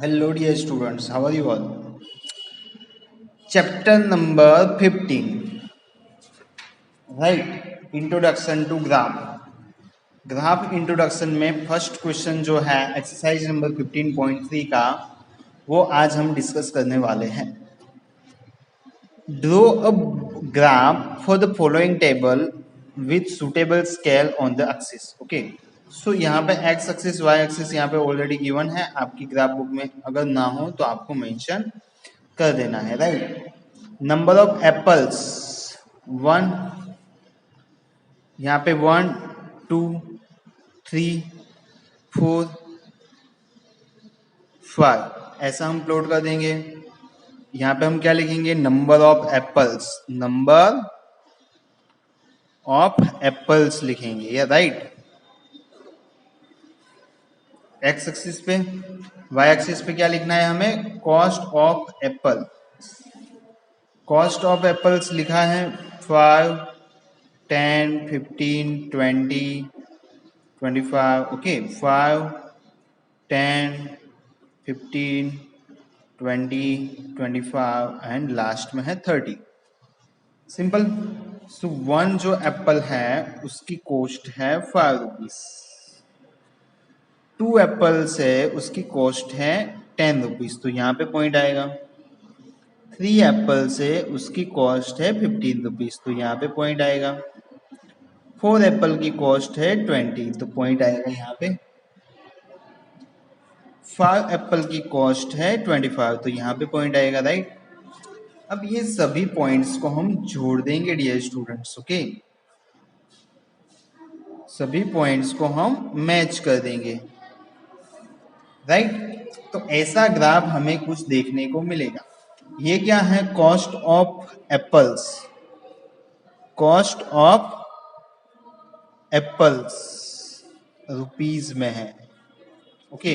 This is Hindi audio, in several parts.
Hello dear students, how are you all? Chapter number 15, right? Introduction to graph. Graph introduction में फर्स्ट क्वेश्चन जो है एक्सरसाइज नंबर 15.3 का वो आज हम डिस्कस करने वाले हैं. Draw a graph for the following table with suitable scale on the axis. Okay, so यहाँ पे एक्स एक्सिस वाई एक्सिस यहाँ पे ऑलरेडी गिवन है आपकी ग्राफ बुक में. अगर ना हो तो आपको मेंशन कर देना है, राइट. नंबर ऑफ एप्पल्स 1, यहाँ पे 1 2 3 4 5 ऐसा हम प्लॉट कर देंगे. यहाँ पे हम क्या लिखेंगे? Number of apples, number of apples लिखेंगे, या राइट. एक्स एक्सिस पे, वाई एक्सिस पे क्या लिखना है हमें? Cost of Apple. Cost of apples लिखा है 5 10 15 20 25. ओके, 5 10 15 20 25 एंड लास्ट में है 30. सिंपल. सो 1 जो एप्पल है उसकी कॉस्ट है 5 रुपीज. 2 एप्पल्स है उसकी कॉस्ट है 10 रुपीज, तो यहाँ पे पॉइंट आएगा. 3 एप्पल से उसकी कॉस्ट है 15 रुपीज, तो यहाँ पे पॉइंट आएगा. 4 एप्पल की कॉस्ट है 20, तो पॉइंट आएगा यहाँ पे. 5 एप्पल की कॉस्ट है 25, तो यहाँ पे पॉइंट आएगा, राइट. अब ये सभी पॉइंट्स को हम जोड़ देंगे डियर स्टूडेंट्स. ओके, सभी पॉइंट्स को हम मैच कर देंगे, राइट. तो ऐसा ग्राफ हमें कुछ देखने को मिलेगा. ये क्या है? Cost of apples. Cost of apples rupees में है. ओके,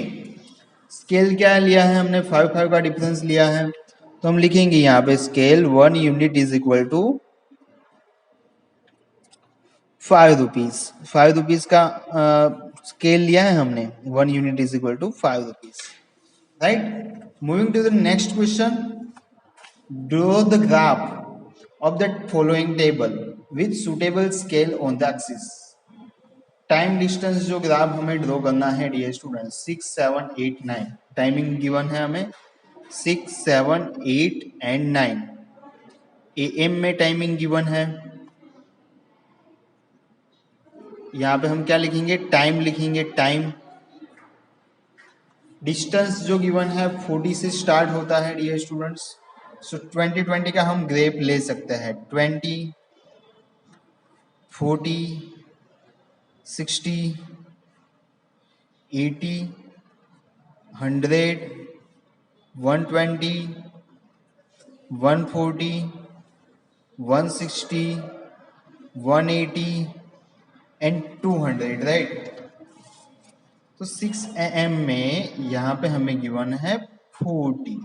स्केल क्या लिया है हमने? 5 का डिफरेंस लिया है, तो हम लिखेंगे यहाँ पे scale 1 unit is equal to 5 rupees. 5 rupees का स्केल लिया है हमने. 1 unit is equal to 5 rupees, right. Moving to the next question. Draw the graph of the following table with suitable scale on the axis. Time distance जो ग्राफ हमें ड्रॉ करना है डियर स्टूडेंट, 6 7 8 9. टाइमिंग गिवन है हमें 6 7 8 एंड 9. AM में टाइमिंग गिवन है. यहाँ पे हम क्या लिखेंगे? टाइम लिखेंगे, टाइम. डिस्टेंस जो गिवन है 40 से स्टार्ट होता है डियर स्टूडेंट्स. सो 20 20 का हम ग्रेप ले सकते हैं. 20 40 60 80 100 120 140 160 180 एंड 200, राइट. तो 6 AM में यहाँ पे हमें गिवन है 40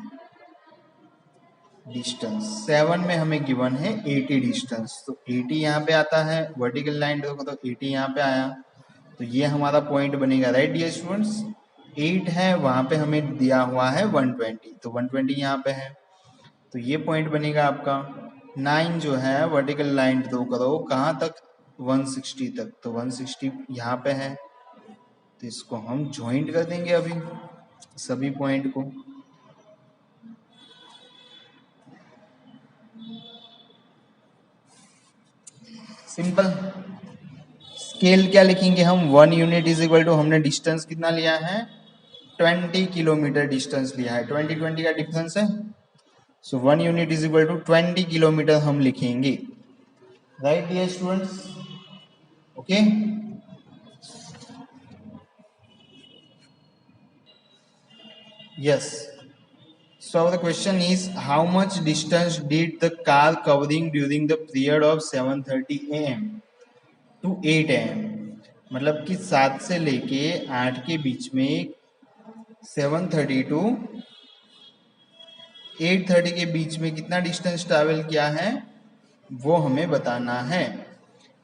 डिस्टेंस. 7 में हमें गिवन है 80 डिस्टेंस, तो 80 यहाँ पे आता है. वर्टिकल लाइन देखो तो 80 यहाँ पे आया, तो ये हमारा पॉइंट बनेगा, राइट डियर स्टूडेंट्स. 8 है, वहां पे हमें दिया हुआ है 120, तो 120 यहाँ पे है, तो ये पॉइंट बनेगा आपका. 9 जो है वर्टिकल लाइन ड्रॉ करो कहाँ तक? 160 तक, तो 160 यहाँ पे है, तो इसको हम ज्वाइंट कर देंगे अभी सभी पॉइंट को. सिंपल. स्केल क्या लिखेंगे हम? 1 यूनिट इज इक्वल टू, हमने डिस्टेंस कितना लिया है? 20 किलोमीटर डिस्टेंस लिया है. 20 20 का डिफरेंस है, so 1 unit is equal to 20 kilometre हम लिखेंगे, right dear students. Okay, yes. So the question is, how much distance did the car covering during the period of 7:30 AM to 8 AM? मतलब कि 7 से लेके 8 के बीच में 7:30 टू 8:30 के बीच में कितना डिस्टेंस ट्रैवल किया है वो हमें बताना है,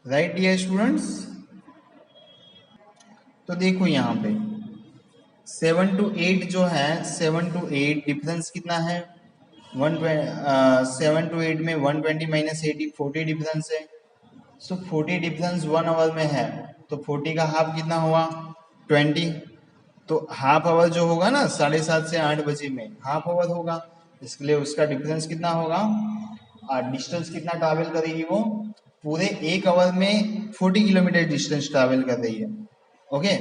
राइट डियर स्टूडेंट्स. तो देखो यहाँ पे 7 to 8 जो है, 7 to 8 डिफरेंस कितना है, 7 to 8 में 120 माइनस 80, 40 डिफरेंस है। सो 40 डिफरेंस 1 आवर में है, तो 40 का हाफ कितना हुआ, 20। तो हाफ आवर जो होगा ना 7:30 से 8 बजे में हाफ आवर होगा, इसके लिए उसका डिफरेंस कितना होगा, डिस्टेंस कितना ट्रैवल करेगी वो, पूरे 1 आवर में 40 किलोमीटर डिस्टेंस ट्रैवल कर रही है। ओके,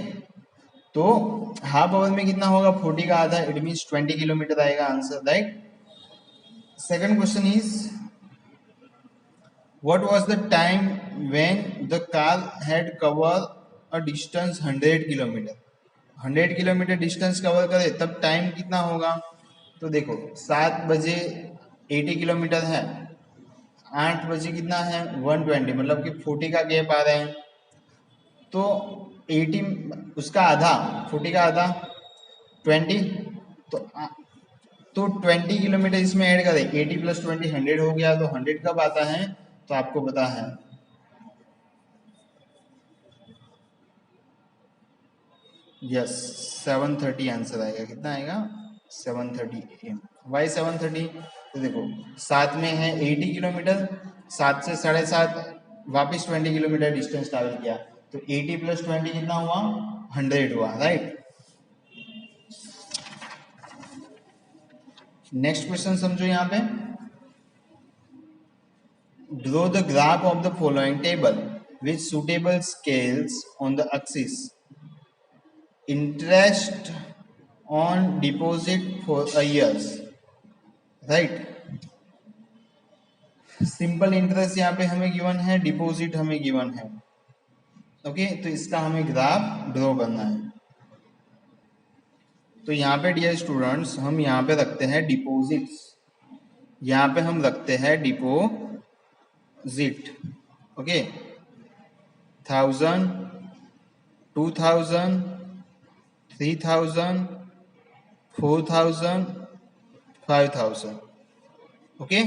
तो हाफ आवर में कितना होगा, 40 का आधा, इट मीन्स 20 किलोमीटर आएगा answer, right. Second question is what was the time when the car had covered a distance 100 kilometre, 100 kilometre distance cover करे तब टाइम कितना होगा। तो देखो 7 बजे 80 किलोमीटर है, 8 बजे कितना है 120, मतलब कि 40 का गैप आ रहा है। तो 80 उसका आधा, 40 का आधा 20, तो 20 किलोमीटर इसमें ऐड करें, 80 + 20 100 हो गया। तो 100 कब आता है, तो आपको पता है यस 7:30 आंसर आएगा। कितना आएगा, 7:30 AM। वाई 7:30, तो देखो 7 में है 80 किलोमीटर, 7 से 7:30 वापस 20 किलोमीटर डिस्टेंस ट्रैवल किया, तो 80 + 20 कितना हुआ, 100 हुआ, राइट। नेक्स्ट क्वेश्चन समझो यहाँ पे, draw the graph of the following table with suitable scales on the axis, interest on deposit for a years, right. Simple interest यहाँ पे हमें गिवन है, डिपॉजिट हमें गिवन है। ओके, तो इसका हमें ग्राफ ड्रॉ करना है। तो यहाँ पे डियर स्टूडेंट्स हम यहाँ पे रखते हैं डिपॉजिट्स, यहाँ पे हम रखते हैं deposit. Okay, 1000, 2000, 3000, 4000, 5000। Okay,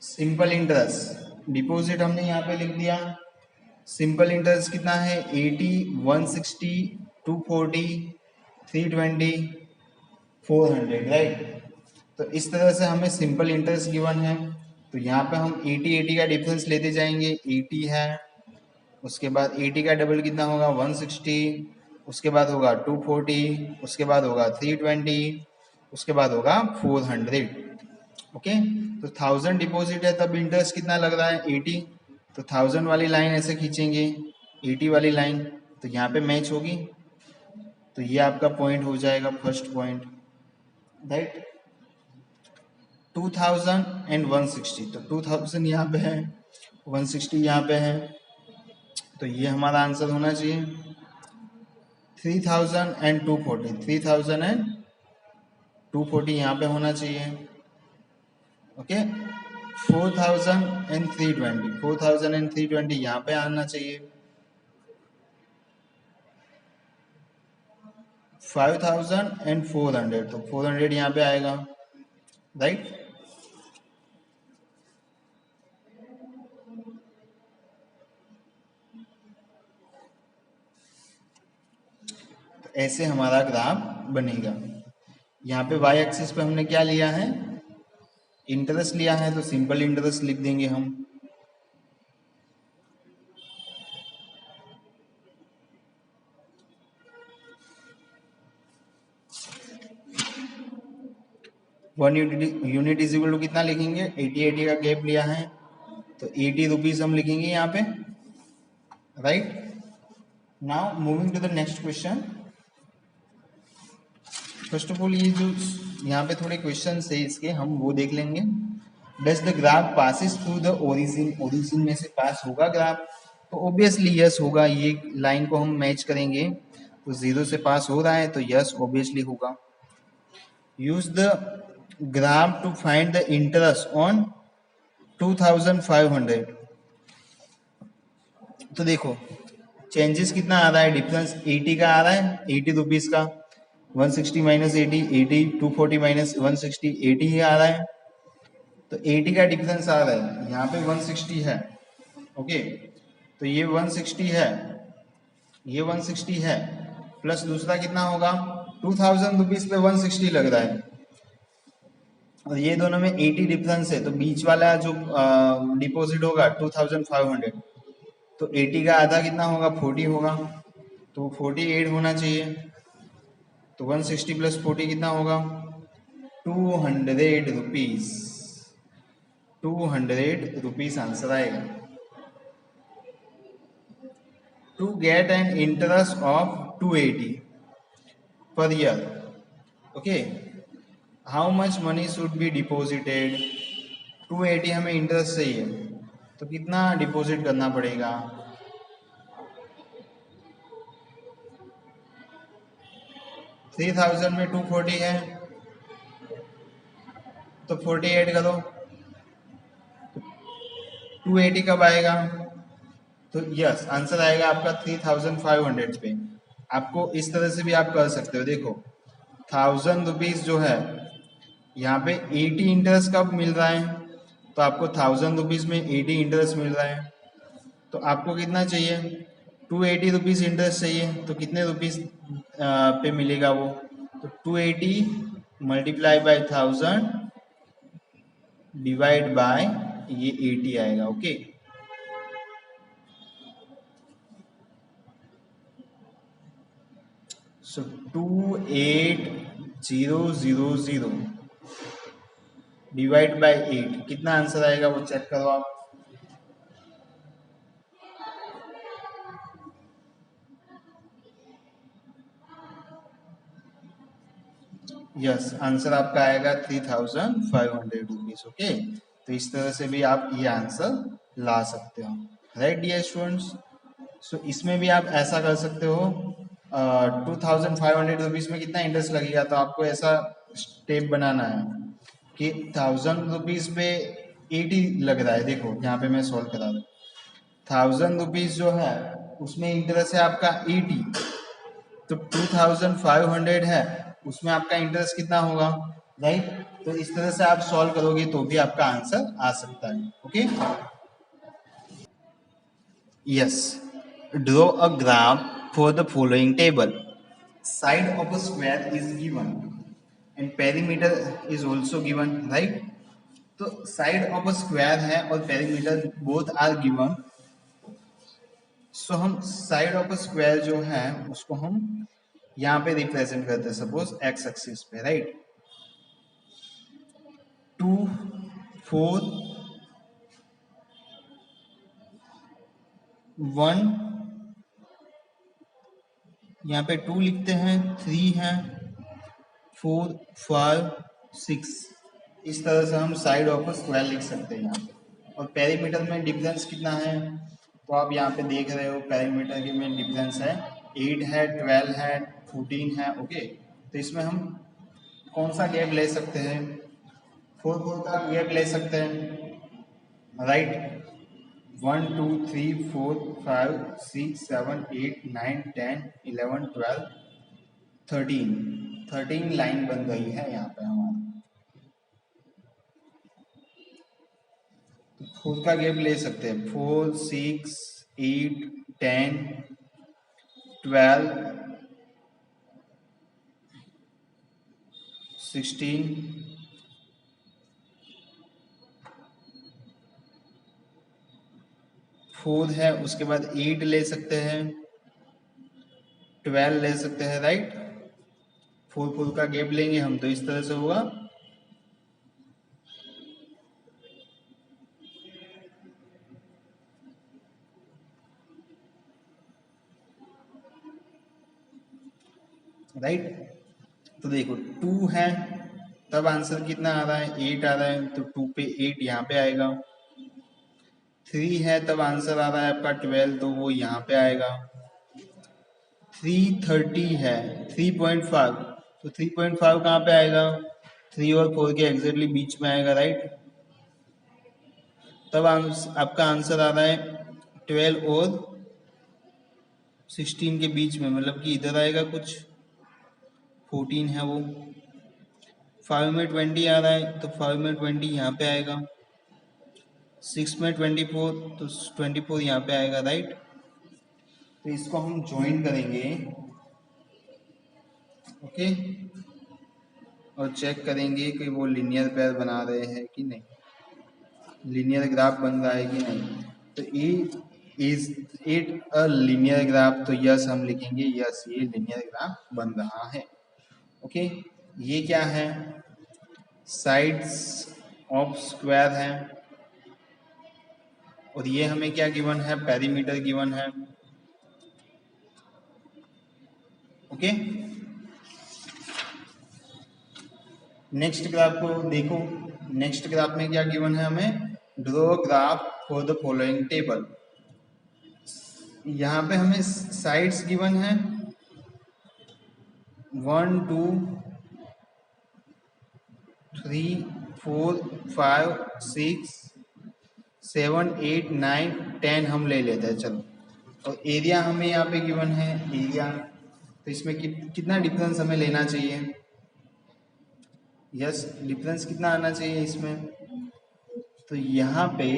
simple interest deposit हमने यहाँ पे लिख दिया। सिंपल इंटरेस्ट कितना है, 80, 160, 240, 320, 400, राइट। तो इस तरह से हमें सिंपल इंटरेस्ट गिवन है। तो यहाँ पे हम 80 का डिफरेंस लेते जाएंगे, 80 है, उसके बाद 80 का डबल कितना होगा 160, उसके बाद होगा 240, उसके बाद होगा 320, उसके बाद होगा 400। ओके, तो 1000 डिपॉजिट है, तब इंटरेस्ट कितना लग रहा है 80। तो 1000 वाली लाइन ऐसे खींचेंगे, 80 वाली लाइन, तो यहाँ पे मैच होगी। तो ये आपका पॉइंट हो जाएगा फर्स्ट पॉइंट, राइट। 2000 एंड 160, तो 2000 यहाँ पे है, 160 यहाँ पे है, तो ये हमारा आंसर होना चाहिए। 3000 एंड 240, 3000 एंड 240 यहाँ पे होना चाहिए। ओके, 4000 एंड 320, 4000 एंड 320 यहाँ पे आना चाहिए। 5000 एंड 400, तो 400 यहाँ पे आएगा, राइट। तो ऐसे हमारा ग्राफ बनेगा। यहाँ पे वाई एक्सिस पे हमने क्या लिया है, इंटरेस्ट लिया है, तो सिंपल इंटरेस्ट लिख देंगे हम। One unit is equal to कितना लिखेंगे, 80 का गैप लिया है, तो 80 रुपीज हम लिखेंगे यहाँ पे, right. Now moving to the next question. First of all ये जो यहाँ पे थोड़े क्वेश्चन है इसके, हम वो देख लेंगे। Does the graph passes through the origin, origin में से पास होगा ग्राफ, तो ऑब्वियसली यस होगा। ये लाइन को हम मैच करेंगे, तो 0 से पास हो रहा है, तो यस ऑब्वियसली होगा। Use the graph to find the interest on 2500। तो देखो चेंजेस कितना आ रहा है, डिफरेंस 80 का आ रहा है, 80 रुपीज का, 160 माइनस 80, 80, 240 माइनस 160, 80 ही आ रहा है। तो 80 का डिफरेंस आ रहा है, यहाँ पे 160 है। ओके, तो ये 160 है, ये 160 है, प्लस दूसरा कितना होगा 2000 रुपीज पे 160 लग रहा है, और ये दोनों में 80 डिफरेंस है, तो बीच वाला जो डिपॉजिट होगा 2500, तो 80 का आधा कितना होगा 40 होगा, तो 48 होना चाहिए। तो 160 प्लस 40 कितना होगा 200 रुपीज, 200 रुपीज आंसर आएगा। To get an interest of 280 per year, okay, how much money should be deposited. 280 हमें इंटरेस्ट चाहिए, तो कितना डिपॉजिट करना पड़ेगा, 3000 में 240 है, तो 48 करो, 280 कब आएगा, तो यस आंसर आएगा आपका 3500 पे। आपको इस तरह से भी आप कर सकते हो, देखो 1000 रुपीज जो है यहाँ पे 80 इंटरेस्ट कब मिल रहा है, तो आपको 1000 रुपीज में 80 इंटरेस्ट मिल रहा है, तो आपको कितना चाहिए 280 रुपीज इंटरेस्ट चाहिए, तो कितने रुपीज पे मिलेगा वो, तो 280 मल्टीप्लाई बाय 1000 डिवाइड बाय ये 80 आएगा, ओके। सो 28000 डिवाइड बाय 8 कितना आंसर आएगा वो चेक करो आप। यस आंसर आपका आएगा 3500 रुपीज, ओके। तो इस तरह से भी आप ये आंसर ला सकते हो, राइट डियर स्टूडेंट्स। सो इसमें भी आप ऐसा कर सकते हो, 2500 रुपीज में कितना इंटरेस्ट लगेगा, तो आपको ऐसा स्टेप बनाना है कि 1000 रुपीज पे 80 लग रहा है, देखो यहाँ पे मैं सॉल्व करा रहा हूँ। 1000 रुपीज जो है उसमें इंटरेस्ट है आपका 80, तो 2500 है उसमें आपका इंटरेस्ट कितना होगा, राइट। तो इस तरह से आप सॉल्व करोगे तो भी आपका आंसर आ सकता है, okay. Yes, draw a graph for the following table, side of a square is given and perimeter is also given, right। तो साइड ऑफ अ स्क्वायर है और पेरीमीटर बोथ आर गिवन, सो हम साइड ऑफ अ स्क्वायर जो है उसको हम यहाँ पे रिप्रेजेंट करते हैं, सपोज एक्स एक्सिस पे, राइट। 2 4 1, यहाँ पे 2 लिखते हैं, 3 है, 4 5 6, इस तरह से हम साइड ऑफ अ स्क्वायर लिख सकते हैं यहाँ पे। और पेरीमीटर में डिफरेंस कितना है, तो आप यहाँ पे देख रहे हो पेरीमीटर के में डिफरेंस है 8 है, 12 है, 14 है, ओके। तो इसमें हम कौन सा गैप ले सकते हैं, 4 4 का गैप ले सकते हैं, राइट। 1 2 3 4 5 6 7 8 9 10 11 12 13 लाइन बन गई है यहाँ पे हमारी। तो 4 का गैप ले सकते हैं, 4 6 8 10 12 16 4 है, उसके बाद 8 ले सकते हैं, 12 ले सकते हैं, राइट। 4 4 का गैप लेंगे हम तो इस तरह से होगा, राइट। तो देखो 2 है तब आंसर कितना आ रहा है 8 आ रहा है, तो 2 पे 8 यहाँ पे आएगा। 3 है तब आंसर आ रहा है आपका 12, तो वो यहाँ पे आएगा। 330 है 3.5, तो 3.5 कहाँ पे आएगा, 3 और 4 के एग्जैक्टली बीच में आएगा, राइट। तब आपका आंसर आ रहा है 12 और 16 के बीच में, मतलब कि इधर आएगा कुछ, 14 है वो। 5 में 20 आ रहा है, तो 5 में 20 यहाँ पे आएगा। 6 में 24, तो 24 यहाँ पे आएगा, राइट। तो इसको हम ज्वाइन करेंगे, ओके, और चेक करेंगे कि वो लीनियर पेयर बना रहे हैं कि नहीं, लीनियर ग्राफ बन रहा है कि नहीं। तो is it a linear graph, तो यस हम लिखेंगे, यस ये लीनियर ग्राफ बन रहा है। ओके, ये क्या है, साइड्स ऑफ स्क्वायर है, और ये हमें क्या गिवन है, पेरीमीटर गिवन है। ओके, नेक्स्ट ग्राफ को देखो, नेक्स्ट ग्राफ में क्या गिवन है हमें, draw graph for the following table. यहाँ पे हमें साइड्स गिवन है 1 2 3 4 5 6 7 8 9 10 हम ले लेते हैं, चलो। और एरिया हमें यहाँ पे गिवन है, एरिया, तो इसमें कितना डिफरेंस हमें लेना चाहिए, यस डिफरेंस कितना आना चाहिए इसमें। तो यहाँ पे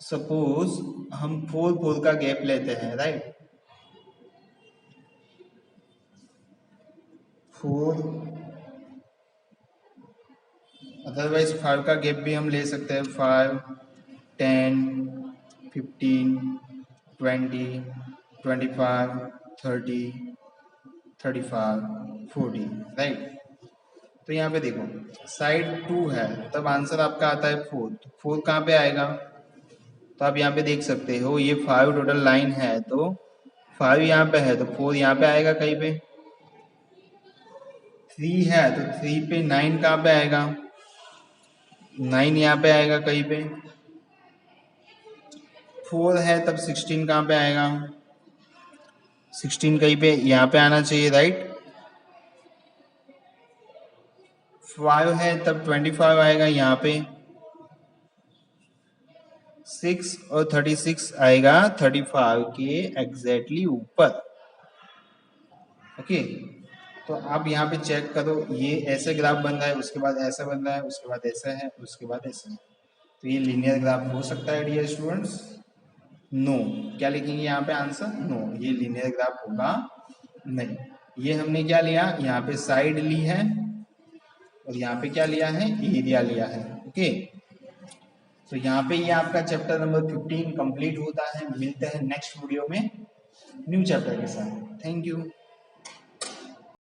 सपोज हम 4 4 का गैप लेते हैं, राइट, 4, अदरवाइज 5 का गैप भी हम ले सकते हैं, 5 10 15 20 25 30 35 40, राइट। तो यहाँ पे देखो साइड 2 है, तब आंसर आपका आता है 4, तो 4 कहाँ पे आएगा, तो आप यहाँ पे देख सकते हो ये 5 टोटल लाइन है, तो 5 यहाँ पे है, तो 4 यहाँ पे आएगा कहीं पे, 3 है तो 3 पे 9 कहाँ पे आएगा, 9 यहाँ पे आएगा कहीं पे, 4 है तब 16 कहाँ पे आएगा, 16 कहीं पे यहाँ पे आना चाहिए, राइट। 5 है तब 25 आएगा यहाँ पे, 6 और 36 आएगा 35 के एग्जैक्टली ऊपर। ओके, तो आप यहाँ पे चेक करो, ये ऐसे ग्राफ बन रहा है, उसके बाद ऐसा बन रहा है, उसके बाद ऐसा है, उसके बाद ऐसा है, तो ये लीनियर ग्राफ हो सकता है डियर स्टूडेंट्स, नो। क्या लिखेंगे यहाँ पे आंसर, नो, ये लीनियर ग्राफ होगा नहीं। ये हमने क्या लिया, यहाँ पे साइड ली है, और यहाँ पे क्या लिया है, एरिया लिया है। ओके, तो यहाँ पे ये आपका चैप्टर नंबर 15 कंप्लीट होता है। मिलते हैं नेक्स्ट वीडियो में न्यू चैप्टर के साथ। Thank you.